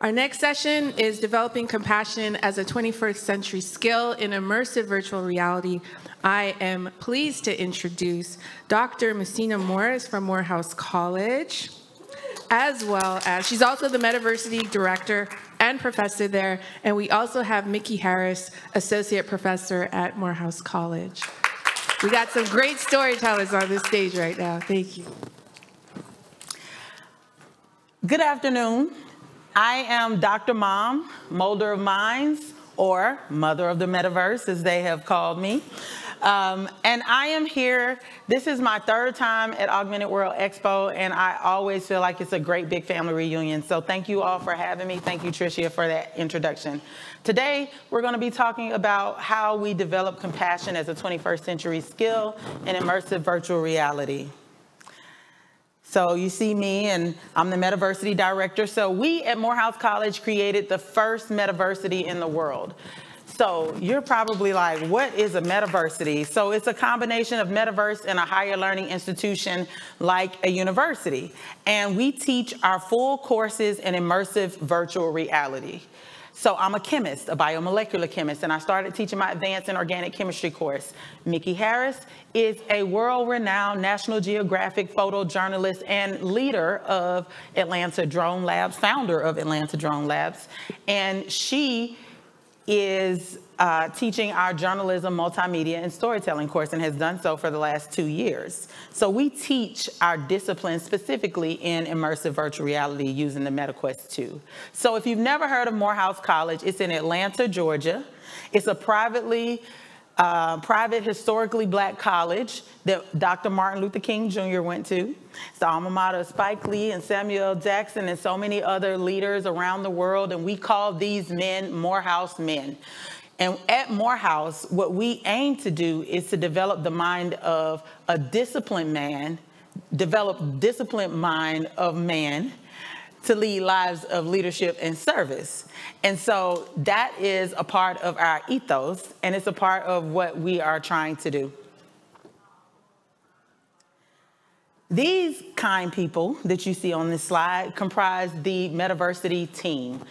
Our next session is Developing Compassion as a 21st Century Skill in Immersive Virtual Reality. I am pleased to introduce Dr. Muhsinah Morris from Morehouse College, as well as, she's also the Metaversity Director and Professor there, and we also have Mikki Harris, Associate Professor at Morehouse College. We got some great storytellers on this stage right now. Thank you. Good afternoon. I am Dr. Mom, Molder of Minds, or Mother of the Metaverse, as they have called me. And I am here. This is my third time at Augmented World Expo, and I always feel like it's a great big family reunion. So thank you all for having me. Thank you, Tricia, for that introduction. Today, we're going to be talking about how we develop compassion as a 21st century skill in immersive virtual reality. So you see me, and I'm the Metaversity Director. So we at Morehouse College created the first Metaversity in the world. So you're probably like, what is a Metaversity? So it's a combination of metaverse and a higher learning institution like a university. And we teach our full courses in immersive virtual reality. So I'm a chemist, a biomolecular chemist, and I started teaching my advanced and organic chemistry course. Mikki Harris is a world-renowned National Geographic photojournalist and leader of Atlanta Drone Labs, founder of Atlanta Drone Labs. And she is teaching our journalism, multimedia, and storytelling course, and has done so for the last 2 years. So we teach our discipline specifically in immersive virtual reality using the MetaQuest 2. So if you've never heard of Morehouse College, it's in Atlanta, Georgia. It's a private historically black college that Dr. Martin Luther King Jr. went to. It's the alma mater of Spike Lee and Samuel L. Jackson and so many other leaders around the world, and we call these men Morehouse men. And at Morehouse, what we aim to do is to develop the mind of a disciplined man, develop disciplined mind of man to lead lives of leadership and service. And so that is a part of our ethos, and it's a part of what we are trying to do. These kind people that you see on this slide comprise the Metaversity team.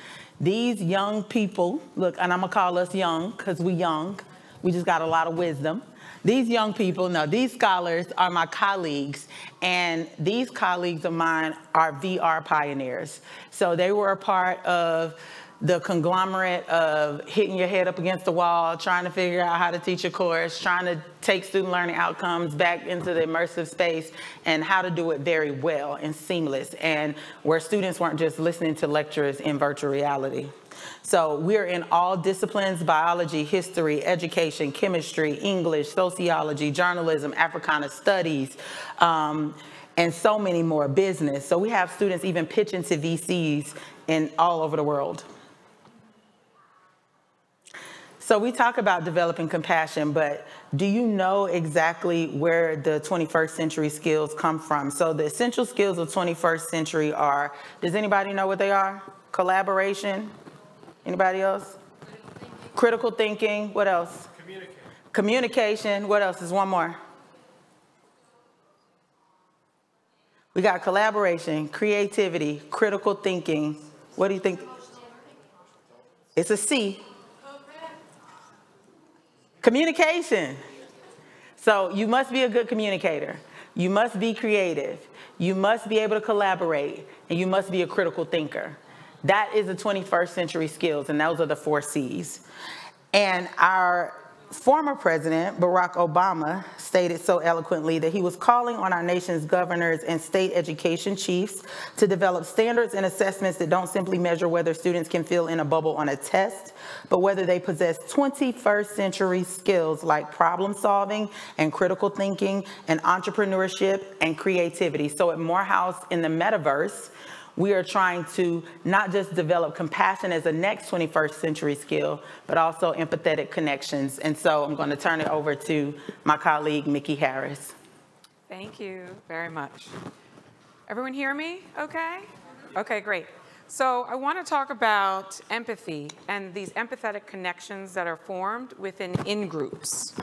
These young people, look, and I'm gonna call us young because we young. We just got a lot of wisdom. These young people, no, these scholars are my colleagues, and these colleagues of mine are VR pioneers. So they were a part of the conglomerate of hitting your head up against the wall, trying to figure out how to teach a course, trying to take student learning outcomes back into the immersive space, and how to do it very well and seamless, and where students weren't just listening to lectures in virtual reality. So we're in all disciplines: biology, history, education, chemistry, English, sociology, journalism, Africana studies, and so many more, business. So we have students even pitching to VCs in all over the world. So we talk about developing compassion, but do you know exactly where the 21st century skills come from? So the essential skills of 21st century are, does anybody know what they are? Collaboration. Anybody else? Critical thinking. What else? Communication. What else? Is one more. We got collaboration, creativity, critical thinking. What do you think? It's a C. Communication. So you must be a good communicator. You must be creative. You must be able to collaborate, and you must be a critical thinker. That is the 21st century skills, and those are the 4 C's. And our former president, Barack Obama, stated so eloquently that he was calling on our nation's governors and state education chiefs to develop standards and assessments that don't simply measure whether students can fill in a bubble on a test, but whether they possess 21st century skills like problem solving and critical thinking and entrepreneurship and creativity. So at Morehouse in the metaverse, we are trying to not just develop compassion as a next 21st century skill, but also empathetic connections. And so I'm going to turn it over to my colleague, Mikki Harris. Thank you very much. Everyone hear me okay? Okay, great. So I want to talk about empathy and these empathetic connections that are formed within in-groups.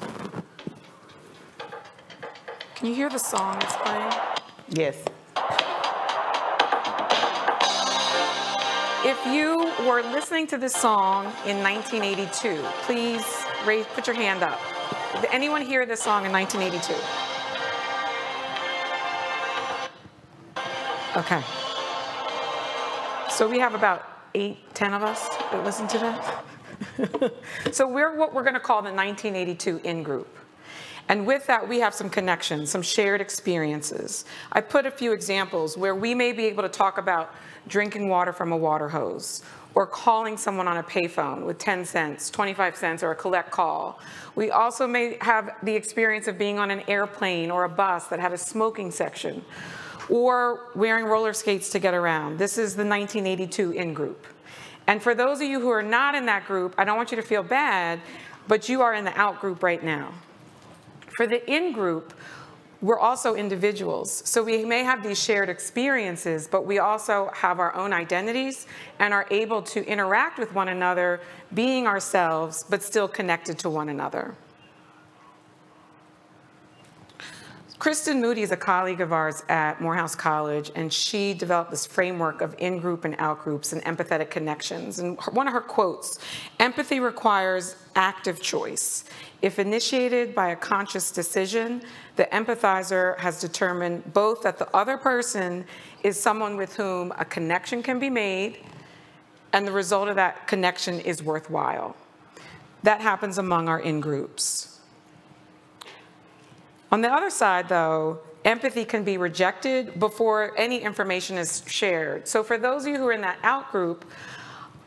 Can you hear the song that's playing? Yes. If you were listening to this song in 1982, please put your hand up. Did anyone hear this song in 1982? Okay. So we have about 8, 10 of us that listen to that. So we're what we're going to call the 1982 in-group. And with that, we have some connections, some shared experiences. I put a few examples where we may be able to talk about drinking water from a water hose, or calling someone on a payphone with 10 cents, 25 cents, or a collect call. We also may have the experience of being on an airplane or a bus that had a smoking section, or wearing roller skates to get around. This is the 1982 in-group. And for those of you who are not in that group, I don't want you to feel bad, but you are in the out-group right now. For the in-group, we're also individuals. So we may have these shared experiences, but we also have our own identities and are able to interact with one another, being ourselves, but still connected to one another. Kristen Moody is a colleague of ours at Morehouse College, and she developed this framework of in-group and out-groups and empathetic connections. And one of her quotes, "Empathy requires active choice. If initiated by a conscious decision, the empathizer has determined both that the other person is someone with whom a connection can be made, and the result of that connection is worthwhile." That happens among our in-groups. On the other side, though, empathy can be rejected before any information is shared. So for those of you who are in that out-group,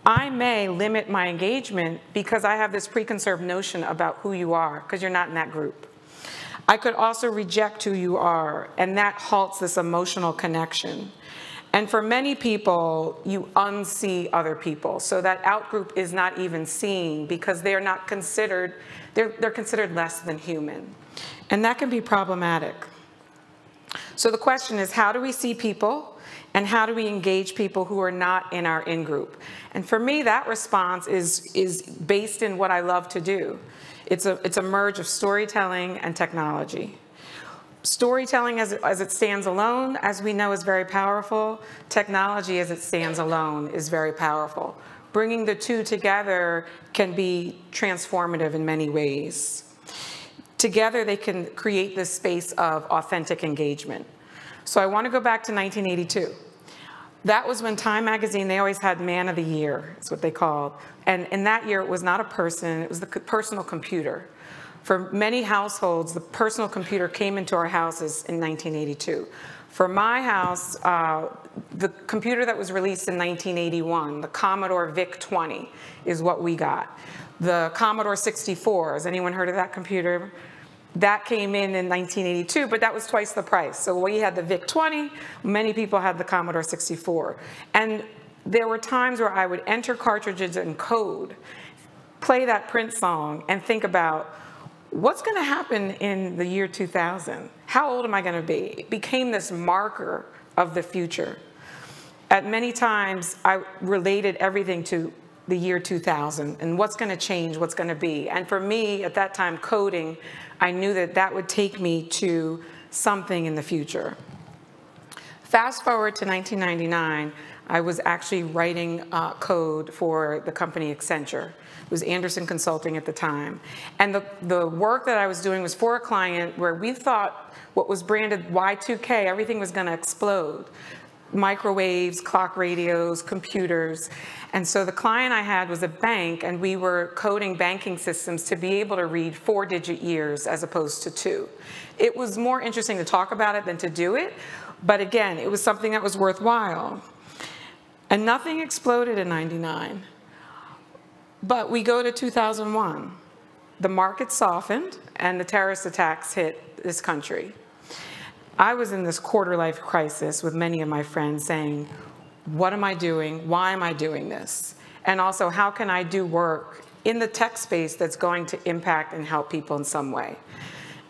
I may limit my engagement because I have this preconceived notion about who you are, because you're not in that group. I could also reject who you are, and that halts this emotional connection. And for many people, you unsee other people. So that out-group is not even seen because they're not considered, they're considered less than human. And that can be problematic. So the question is, how do we see people? And how do we engage people who are not in our in-group? And for me, that response is based in what I love to do. It's a merge of storytelling and technology. Storytelling as it stands alone, as we know, is very powerful. Technology as it stands alone is very powerful. Bringing the two together can be transformative in many ways. Together, they can create this space of authentic engagement. So I want to go back to 1982. That was when Time magazine, they always had Man of the Year, is what they called. And in that year, it was not a person, it was the personal computer. For many households, the personal computer came into our houses in 1982. For my house, the computer that was released in 1981, the Commodore VIC-20, is what we got. The Commodore 64, has anyone heard of that computer? That came in 1982, but that was twice the price. So we had the VIC-20, many people had the Commodore 64. And there were times where I would enter cartridges and code, play that Prince song, and think about, what's gonna happen in the year 2000? How old am I gonna be? It became this marker of the future. At many times, I related everything to the year 2000 and what's gonna change, what's gonna be. And for me, at that time, coding, I knew that that would take me to something in the future. Fast forward to 1999, I was actually writing code for the company Accenture. It was Anderson Consulting at the time. And the work that I was doing was for a client where we thought what was branded Y2K, everything was gonna explode. Microwaves, clock radios, computers. And so the client I had was a bank, and we were coding banking systems to be able to read 4-digit years as opposed to 2. It was more interesting to talk about it than to do it, but again, it was something that was worthwhile. And nothing exploded in '99. But we go to 2001. The market softened, and the terrorist attacks hit this country. I was in this quarter-life crisis with many of my friends saying, what am I doing? Why am I doing this? And also, how can I do work in the tech space that's going to impact and help people in some way?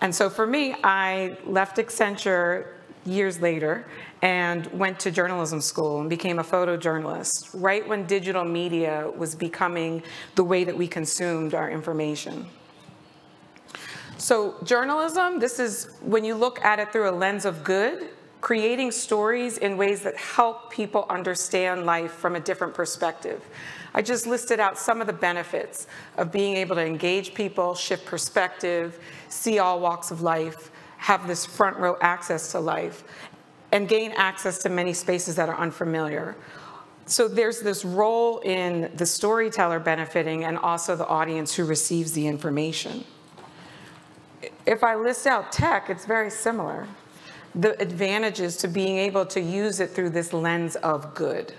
And so for me, I left Accenture years later and went to journalism school and became a photojournalist, right when digital media was becoming the way that we consumed our information. So journalism, this is, when you look at it through a lens of good, creating stories in ways that help people understand life from a different perspective. I just listed out some of the benefits of being able to engage people, shift perspective, see all walks of life, have this front row access to life, and gain access to many spaces that are unfamiliar. So there's this role in the storyteller benefiting and also the audience who receives the information. If I list out tech, it's very similar. The advantages to being able to use it through this lens of good.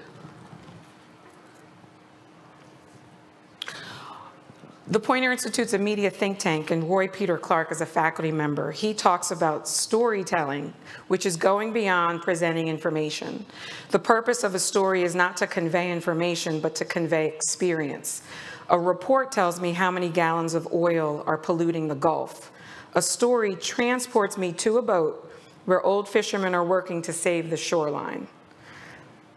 The Poynter Institute's a media think tank, and Roy Peter Clark is a faculty member. He talks about storytelling, which is going beyond presenting information. The purpose of a story is not to convey information, but to convey experience. A report tells me how many gallons of oil are polluting the Gulf. A story transports me to a boat where old fishermen are working to save the shoreline.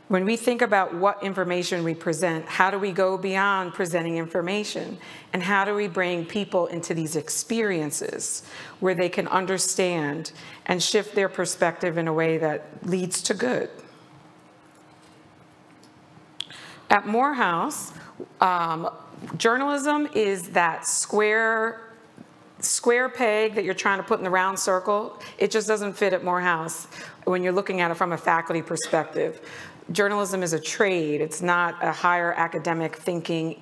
When we think about what information we present, how do we go beyond presenting information? And how do we bring people into these experiences where they can understand and shift their perspective in a way that leads to good? At Morehouse, journalism is that square peg that you're trying to put in the round circle. It just doesn't fit at Morehouse when you're looking at it from a faculty perspective. Journalism is a trade. It's not a higher academic thinking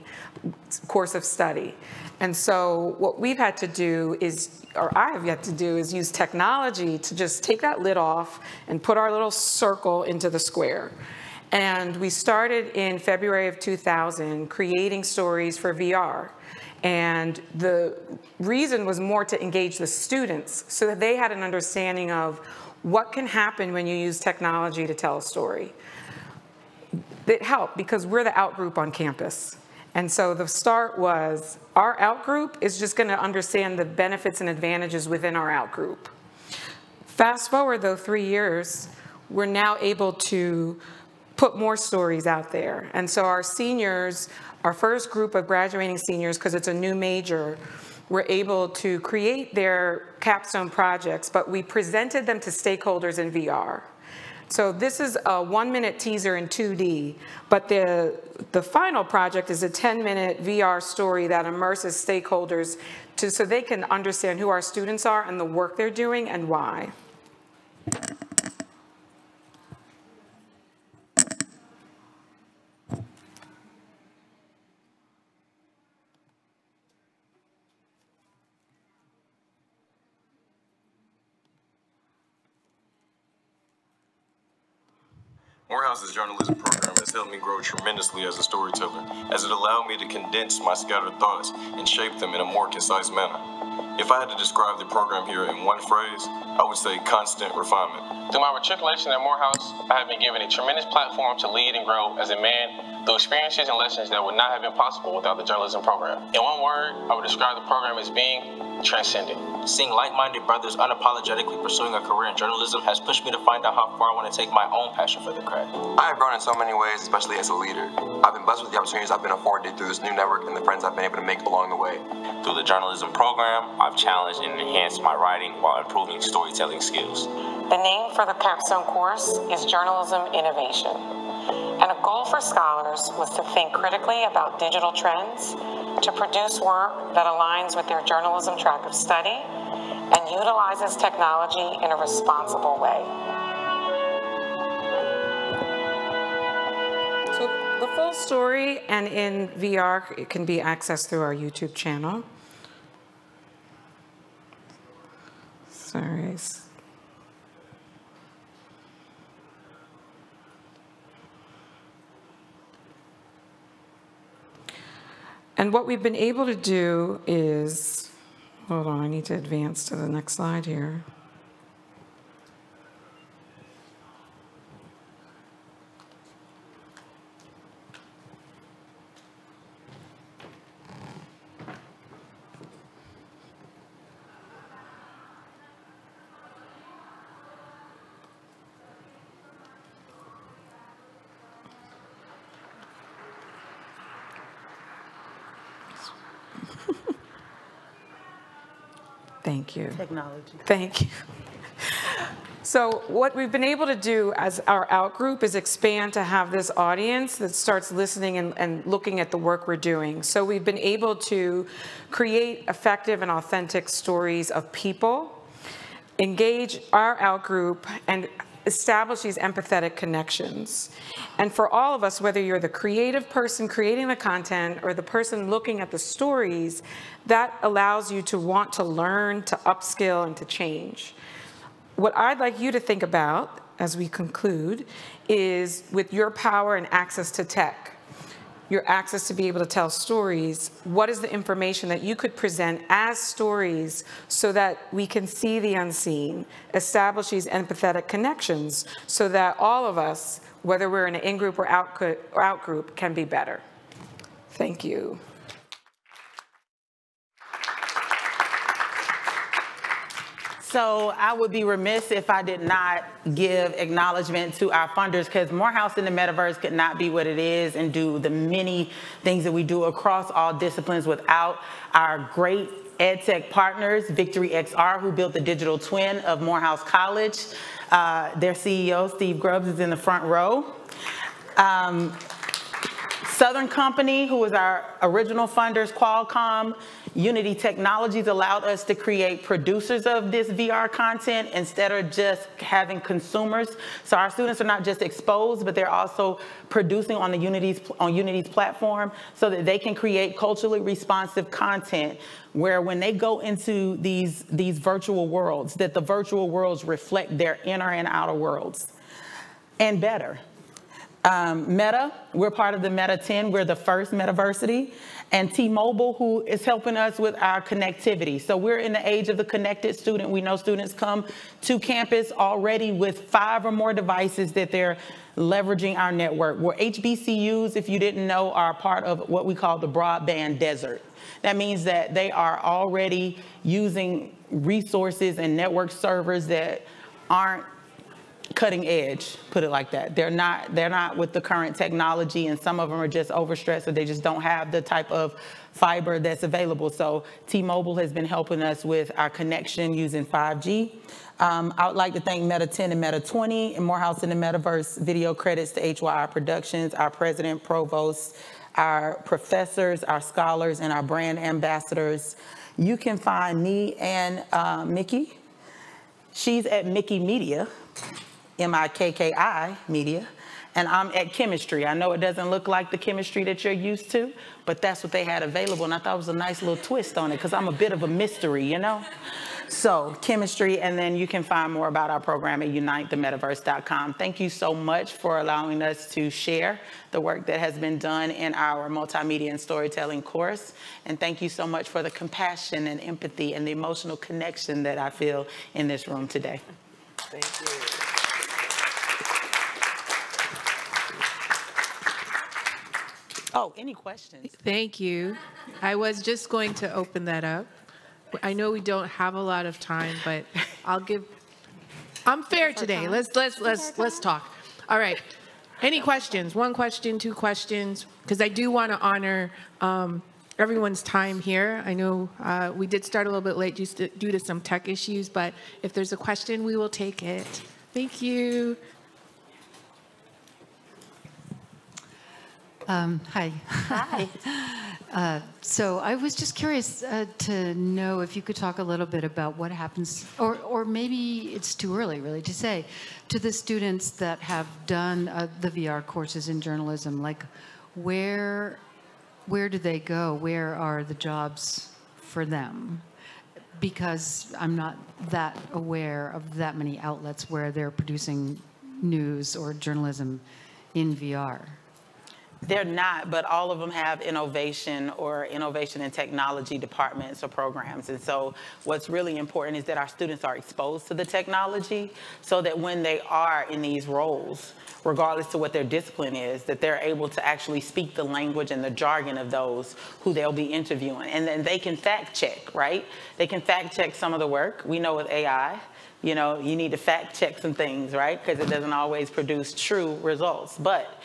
course of study. And so what we've had to do is, or I have yet to do, is use technology to just take that lid off and put our little circle into the square. And we started in February of 2000 creating stories for VR. And the reason was more to engage the students so that they had an understanding of what can happen when you use technology to tell a story. It helped because we're the out group on campus. And so the start was our out group is just going to understand the benefits and advantages within our out group. Fast forward though 3 years, we're now able to put more stories out there. And so our seniors, our first group of graduating seniors, because it's a new major, were able to create their capstone projects, but we presented them to stakeholders in VR. So this is a 1-minute teaser in 2D, but the final project is a 10-minute VR story that immerses stakeholders so they can understand who our students are and the work they're doing and why. Morehouse's journalism program has helped me grow tremendously as a storyteller, as it allowed me to condense my scattered thoughts and shape them in a more concise manner. If I had to describe the program here in one phrase, I would say constant refinement. Through my matriculation at Morehouse, I have been given a tremendous platform to lead and grow as a man through experiences and lessons that would not have been possible without the journalism program. In one word, I would describe the program as being transcendent. Seeing like-minded brothers unapologetically pursuing a career in journalism has pushed me to find out how far I want to take my own passion for the craft. I have grown in so many ways, especially as a leader. I've been blessed with the opportunities I've been afforded through this new network and the friends I've been able to make along the way. Through the journalism program, I've challenged and enhanced my writing while improving storytelling skills. The name for the capstone course is Journalism Innovation. And a goal for scholars was to think critically about digital trends, to produce work that aligns with their journalism track of study, and utilizes technology in a responsible way. So the full story and in VR, it can be accessed through our YouTube channel. Sorry. And what we've been able to do is, hold on, I need to advance to the next slide here. Thank you. Technology. Thank you. So what we've been able to do as our out group is expand to have this audience that starts listening and looking at the work we're doing. So we've been able to create effective and authentic stories of people, engage our out group, and establish these empathetic connections. And for all of us, whether you're the creative person creating the content or the person looking at the stories, that allows you to want to learn, to upskill, and to change. What I'd like you to think about as we conclude is, with your power and access to tech, your access to be able to tell stories, what is the information that you could present as stories so that we can see the unseen, establish these empathetic connections so that all of us, whether we're in an in-group or out group, can be better. Thank you. So I would be remiss if I did not give acknowledgement to our funders, because Morehouse in the Metaverse could not be what it is and do the many things that we do across all disciplines without our great EdTech partners, Victory XR, who built the digital twin of Morehouse College. Their CEO, Steve Grubbs, is in the front row. Southern Company, who was our original funders, Qualcomm, Unity Technologies allowed us to create producers of this VR content instead of just having consumers. So our students are not just exposed, but they're also producing on Unity's platform so that they can create culturally responsive content where when they go into these virtual worlds, that the virtual worlds reflect their inner and outer worlds, and better. Meta, we're part of the Meta 10, we're the first Metaversity, and T-Mobile, who is helping us with our connectivity. So we're in the age of the connected student. We know students come to campus already with 5 or more devices that they're leveraging our network. Where HBCUs, if you didn't know, are part of what we call the broadband desert. That means that they are already using resources and network servers that aren't cutting edge, put it like that. They're not with the current technology, and some of them are just overstressed, so they just don't have the type of fiber that's available. So T-Mobile has been helping us with our connection using 5G. I would like to thank Meta 10 and Meta 20 and Morehouse in the Metaverse. Video credits to HYI Productions, our president, provost, our professors, our scholars, and our brand ambassadors. You can find me and Mikki. She's at Mikki Media, M-I-K-K-I Media, and I'm at Chemistry. I know it doesn't look like the chemistry that you're used to, but that's what they had available, and I thought it was a nice little twist on it because I'm a bit of a mystery, you know? So Chemistry, and then you can find more about our program at unitethemetaverse.com. Thank you so much for allowing us to share the work that has been done in our multimedia and storytelling course, and thank you so much for the compassion and empathy and the emotional connection that I feel in this room today. Thank you. Oh, any questions? Thank you. I was just going to open that up. I know we don't have a lot of time, but I'm fair today. Let's talk. All right. Any questions? 1 question, 2 questions, because I do want to honor everyone's time here. I know we did start a little bit late due to some tech issues, but if there's a question, we will take it. Thank you. Hi. Hi. So I was just curious to know if you could talk a little bit about what happens, or maybe it's too early really to say, to the students that have done the VR courses in journalism. Like, where do they go? Where are the jobs for them? Because I'm not that aware of that many outlets where they're producing news or journalism in VR. They're not, but all of them have innovation or innovation and technology departments or programs. And so what's really important is that our students are exposed to the technology so that when they are in these roles, regardless of what their discipline is, that they're able to actually speak the language and the jargon of those who they'll be interviewing. And then they can fact check, right? They can fact check some of the work. We know with AI, you know, you need to fact check some things, right? Because it doesn't always produce true results. But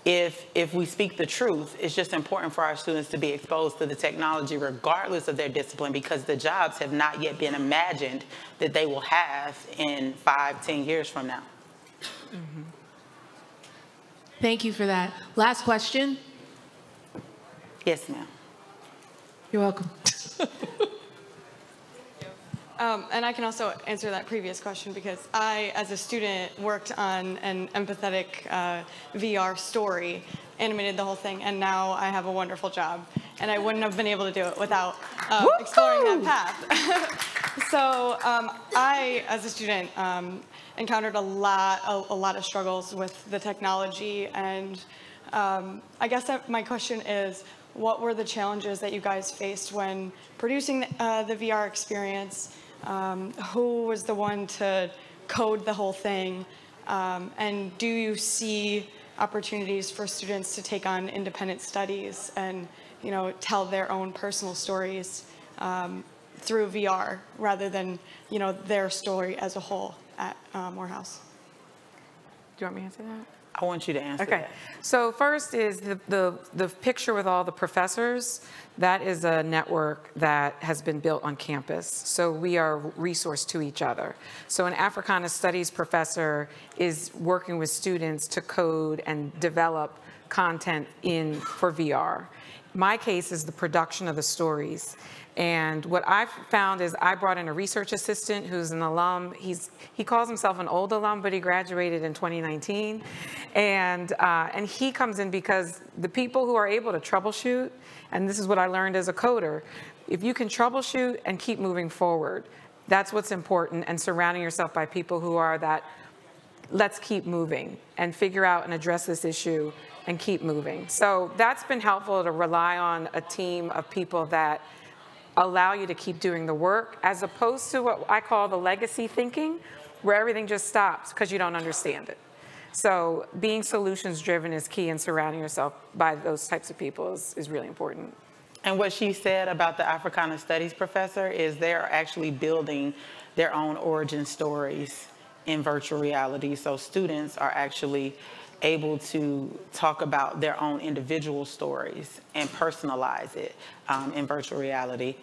if we speak the truth, it's just important for our students to be exposed to the technology regardless of their discipline, because the jobs have not yet been imagined that they will have in 5-10 years from now. Mm-hmm. Thank you for that. Last question. Yes, ma'am. You're welcome. And I can also answer that previous question because I, as a student, worked on an empathetic VR story, animated the whole thing, and now I have a wonderful job. And I wouldn't have been able to do it without exploring that path. So I, as a student, encountered a lot of struggles with the technology, and I guess that my question is, what were the challenges that you guys faced when producing the VR experience? Who was the one to code the whole thing? And do you see opportunities for students to take on independent studies and, you know, tell their own personal stories through VR rather than, you know, their story as a whole at Morehouse? Do you want me to answer that? I want you to answer that. So first is the picture with all the professors. That is a network that has been built on campus. So we are resourced to each other. So an Africana Studies professor is working with students to code and develop content for VR. My case is the production of the stories. And what I've found is I brought in a research assistant who's an alum. He calls himself an old alum, but he graduated in 2019. And he comes in because the people who are able to troubleshoot, and this is what I learned as a coder, if you can troubleshoot and keep moving forward, that's what's important, and surrounding yourself by people who are that, let's keep moving and figure out and address this issue and keep moving. So that's been helpful, to rely on a team of people that allow you to keep doing the work, as opposed to what I call the legacy thinking, where everything just stops because you don't understand it. So being solutions driven is key, and surrounding yourself by those types of people is really important. And what she said about the Africana Studies professor is they're actually building their own origin stories in virtual reality. So students are actually able to talk about their own individual stories and personalize it in virtual reality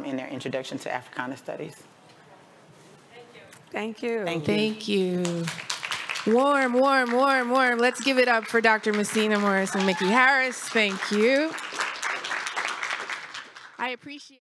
in their introduction to Africana Studies. Thank you. Thank you. Thank you. Warm, warm, warm, warm. Let's give it up for Dr. Muhsinah Morris and Mikki Harris. Thank you. I appreciate